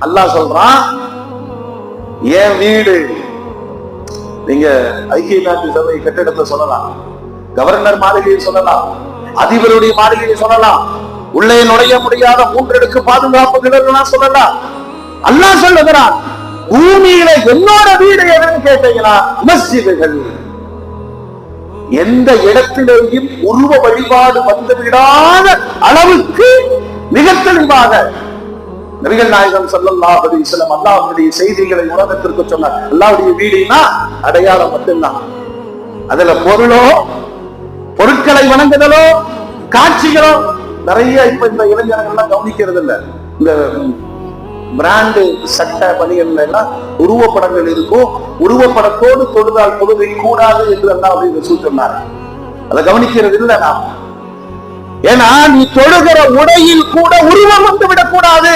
அல்லாஹ் சொல்றான், என் வீடு. நீங்க ஐக்கிய நாட்டு சபை கட்டிடத்தை சொல்லலாம், கவர்னர் மாளிகையை சொல்லலாம், அதிபருடைய மாளிகையை சொல்லலாம், உள்ளே நுழைய முடியாத 3 அடுக்கு பாதுகாப்பு கிணறுலாம் சொல்லலாம். அல்லாஹ் சொல்லுகிறான், பூமியில என்னோட வீடு எதுன்னு கேட்டீங்கன்னா மஸ்ஜிதுகள். எந்த இடத்திலேயும் உருவ வழிபாடு வந்துவிடாத அளவுக்கு மிக தெளிவாக நபிகள் நாயகம் ஸல்லல்லாஹு அலைஹி வஸல்லம் அல்லாஹ்வுடைய செய்திகளை உலகத்திற்கு சொன்னார். அல்லாஹ்வுடைய வீடுனா அடையாளம் மட்டும்தான். அதுல பொருளோ, பொருட்களை வணங்குதலோ, காட்சிகளோ நிறைய இப்ப இந்த இளைஞர்கள் எல்லாம் கவனிக்கிறது இல்ல. இந்த பிராண்டு சட்ட பணிகள்ல எல்லாம் உருவப்படங்கள் இருக்கும். உருவப்படத்தோடு தொழுதால் தொழுகை கூடாது என்று அல்லாஹ் சொன்னார். அதை கவனிக்கிறது இல்லை நாம். ஏன்னா நீ தொழுகிற உடையில் கூட உருவம் வந்து விடக்கூடாது.